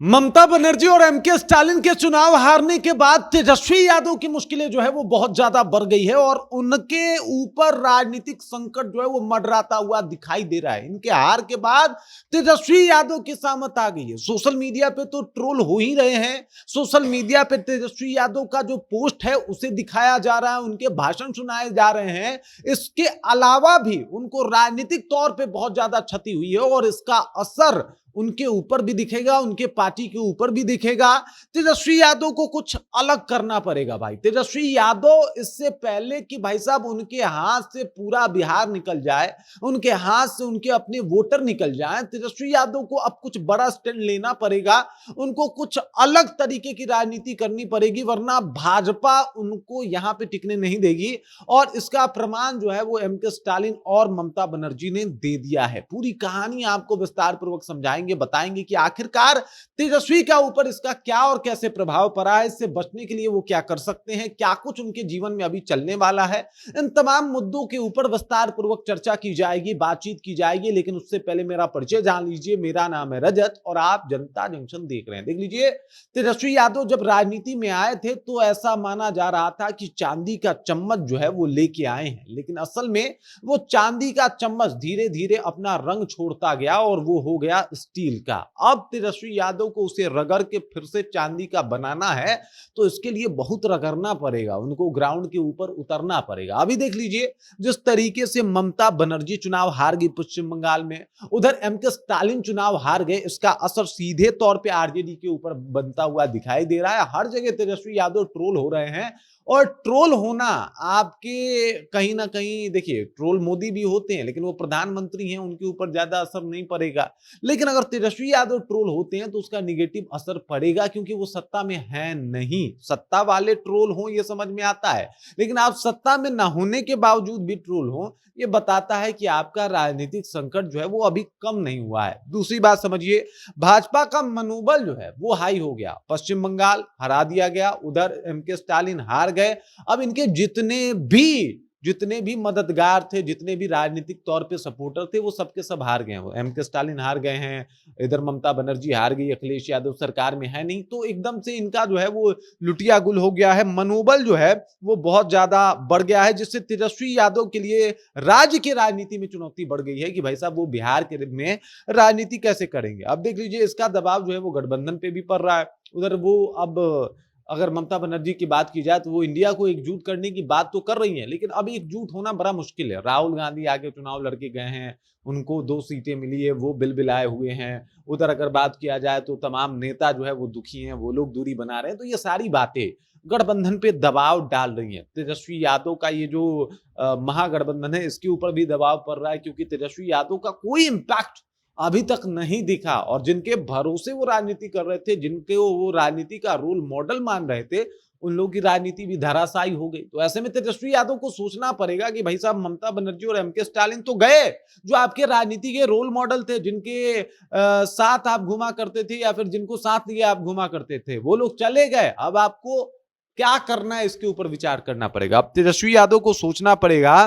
ममता बनर्जी और MK Stalin के चुनाव हारने के बाद तेजस्वी यादव की मुश्किलें जो है वो बहुत ज्यादा बढ़ गई है और उनके ऊपर राजनीतिक संकट जो है वो मंडराता हुआ दिखाई दे रहा है। इनके हार के बाद तेजस्वी यादव की सामत आ गई है। सोशल मीडिया पे तो ट्रोल हो ही रहे हैं। सोशल मीडिया पे तेजस्वी यादव का जो पोस्ट है उसे दिखाया जा रहा है, उनके भाषण सुनाए जा रहे हैं। इसके अलावा भी उनको राजनीतिक तौर पे बहुत ज्यादा क्षति हुई है और इसका असर उनके ऊपर भी दिखेगा, उनके पार्टी के ऊपर भी दिखेगा। तेजस्वी यादव को कुछ अलग करना पड़ेगा भाई। तेजस्वी यादव इससे पहले कि भाई साहब उनके हाथ से पूरा बिहार निकल जाए, उनके हाथ से उनके अपने वोटर निकल जाए, तेजस्वी यादव को अब कुछ बड़ा स्टैंड लेना पड़ेगा। उनको कुछ अलग तरीके की राजनीति करनी पड़ेगी, वरना भाजपा उनको यहां पे टिकने नहीं देगी। और इसका प्रमाण जो है वो एमके स्टालिन और ममता बनर्जी ने दे दिया है। पूरी कहानी आपको विस्तार पूर्वक समझाएंगे, बताएंगे कि आखिरकार तेजस्वी का ऊपर इसका क्या और कैसे प्रभाव पड़ा है, इससे बचने के लिए वो क्या कर सकते हैं, क्या कुछ उनके जीवन में अभी चलने वाला है। इन तमाम मुद्दों के ऊपर विस्तार पूर्वक चर्चा की जाएगी, बातचीत की जाएगी। लेकिन उससे पहले मेरा परिचय जान लीजिए। मेरा नाम है रजत और आप जनता जंक्शन देख रहे हैं। देख लीजिए, तेजस्वी यादव जब राजनीति में आए थे तो ऐसा माना जा रहा था कि चांदी का चम्मच जो है वो लेके आए हैं, लेकिन असल में वो चांदी का चम्मच धीरे धीरे अपना रंग छोड़ता गया और वो हो गया स्टील का। अब तेजस्वी यादव को उसे रगड़ के फिर से चांदी का बनाना है तो इसके लिए बहुत रगड़ना पड़ेगा, उनको ग्राउंड के ऊपर उतरना पड़ेगा। अभी देख लीजिए, जिस तरीके से ममता बनर्जी चुनाव हार गई पश्चिम बंगाल में, उधर एमके स्टालिन चुनाव हार गए, इसका असर सीधे तौर पे आरजेडी के ऊपर बनता हुआ दिखाई दे रहा है। हर जगह तेजस्वी यादव ट्रोल हो रहे हैं और ट्रोल होना आपके कहीं ना कहीं, देखिए ट्रोल मोदी भी होते हैं लेकिन वो प्रधानमंत्री हैं, उनके ऊपर ज्यादा असर नहीं पड़ेगा। लेकिन अगर तेजस्वी यादव ट्रोल होते हैं तो उसका निगेटिव असर पड़ेगा, क्योंकि वो सत्ता में है नहीं। सत्ता वाले ट्रोल हो ये समझ में आता है, लेकिन आप सत्ता में ना होने के बावजूद भी ट्रोल हो, ये बताता है कि आपका राजनीतिक संकट जो है वो अभी कम नहीं हुआ है। दूसरी बात समझिए, भाजपा का मनोबल जो है वो हाई हो गया। पश्चिम बंगाल हरा दिया गया, उधर एमके स्टालिन हार गए। अब इनके जितने भी मददगार थे, जितने भी राजनीतिक तौर पे सपोर्टर थे, वो सबके सब हार गए। वो एमके स्टालिन हार गए हैं, इधर ममता बनर्जी हार गई, अखिलेश यादव सरकार में है नहीं, तो एकदम से इनका जो है वो लुटिया गुल हो गया है। मनोबल जो है वो बहुत ज्यादा बढ़ गया है, जिससे तेजस्वी यादव के लिए राज्य की राजनीति में चुनौती बढ़ गई है कि भाई साहब वो बिहार के में राजनीति कैसे करेंगे। अब देख लीजिए, इसका दबाव जो है वो गठबंधन पे भी पड़ रहा है। उधर वो अब अगर ममता बनर्जी की बात की जाए तो वो इंडिया को एकजुट करने की बात तो कर रही हैं, लेकिन अभी एकजुट होना बड़ा मुश्किल है। राहुल गांधी आगे चुनाव लड़के गए हैं, उनको 2 सीटें मिली है, वो बिलबिलाए हुए हैं। उधर अगर बात किया जाए तो तमाम नेता जो है वो दुखी हैं, वो लोग दूरी बना रहे हैं। तो ये सारी बातें गठबंधन पे दबाव डाल रही हैं। तेजस्वी यादव का ये जो महागठबंधन है, इसके ऊपर भी दबाव पड़ रहा है, क्योंकि तेजस्वी यादव का कोई इंपैक्ट अभी तक नहीं दिखा और जिनके भरोसे वो राजनीति कर रहे थे, जिनके वो राजनीति का रोल मॉडल मान रहे थे, उन लोगों की राजनीति भी धराशायी हो गई। तो ऐसे में तेजस्वी यादव को सोचना पड़ेगा कि भाई साहब ममता बनर्जी और एमके स्टालिन तो गए, जो आपके राजनीति के रोल मॉडल थे, जिनके साथ आप घुमा करते थे या फिर जिनको साथ लिए आप घुमा करते थे, वो लोग चले गए। अब आपको क्या करना है इसके ऊपर विचार करना पड़ेगा। अब तेजस्वी यादव को सोचना पड़ेगा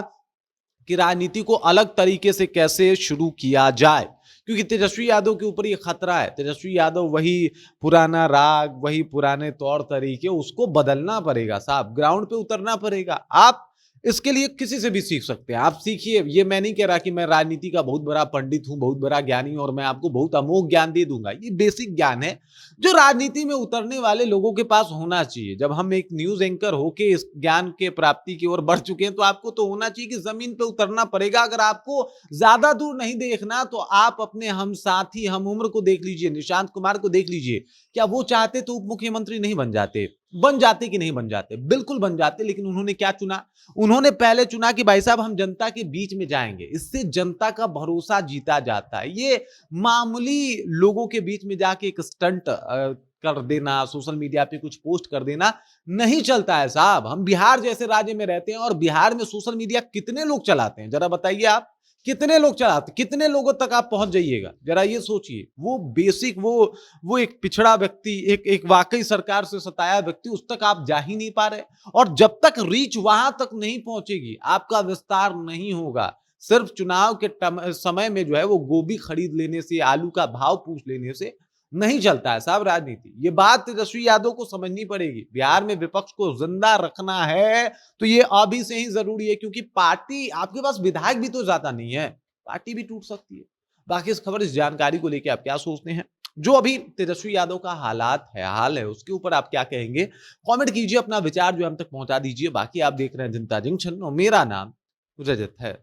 कि राजनीति को अलग तरीके से कैसे शुरू किया जाए, क्योंकि तेजस्वी यादव के ऊपर ये खतरा है। तेजस्वी यादव वही पुराना राग, वही पुराने तौर तरीके, उसको बदलना पड़ेगा साहब, ग्राउंड पे उतरना पड़ेगा। आप इसके लिए किसी से भी सीख सकते हैं, आप सीखिए। ये मैं नहीं कह रहा कि मैं राजनीति का बहुत बड़ा पंडित हूं, बहुत बड़ा ज्ञानी और मैं आपको बहुत अमोघ ज्ञान दे दूंगा। ये बेसिक ज्ञान है जो राजनीति में उतरने वाले लोगों के पास होना चाहिए। जब हम एक न्यूज एंकर होके इस ज्ञान के प्राप्ति की ओर बढ़ चुके हैं तो आपको तो होना चाहिए कि जमीन पे उतरना पड़ेगा। अगर आपको ज्यादा दूर नहीं देखना तो आप अपने हम साथी, हम उम्र को देख लीजिए, निशांत कुमार को देख लीजिए। क्या वो चाहते तो उप मुख्यमंत्री नहीं बन जाते? बन जाते कि नहीं बन जाते? बिल्कुल बन जाते। लेकिन उन्होंने क्या चुना? उन्होंने पहले चुना कि भाई साहब हम जनता के बीच में जाएंगे, इससे जनता का भरोसा जीता जाता है। ये मामूली लोगों के बीच में जाके एक स्टंट कर देना, सोशल मीडिया पे कुछ पोस्ट कर देना नहीं चलता है साहब। हम बिहार जैसे राज्य में रहते हैं और बिहार में सोशल मीडिया कितने लोग चलाते हैं, जरा बताइए आप। कितने लोग चलाते, कितने लोगों तक आप पहुंच जाइएगा, जरा ये सोचिए। वो बेसिक, वो एक पिछड़ा व्यक्ति, एक वाकई सरकार से सताया व्यक्ति, उस तक आप जा ही नहीं पा रहे। और जब तक रीच वहां तक नहीं पहुंचेगी, आपका विस्तार नहीं होगा। सिर्फ चुनाव के समय में जो है वो गोभी खरीद लेने से, आलू का भाव पूछ लेने से नहीं चलता है साहब राजनीति। ये बात तेजस्वी यादव को समझनी पड़ेगी। बिहार में विपक्ष को जिंदा रखना है तो ये अभी से ही जरूरी है, क्योंकि पार्टी, आपके पास विधायक भी तो ज्यादा नहीं है, पार्टी भी टूट सकती है। बाकी इस खबर, इस जानकारी को लेकर आप क्या सोचते हैं? जो अभी तेजस्वी यादव का हाल है, उसके ऊपर आप क्या कहेंगे? कमेंट कीजिए, अपना विचार जो हम तक पहुंचा दीजिए। बाकी आप देख रहे हैं जनता जंक्शन और मेरा नाम रजत है।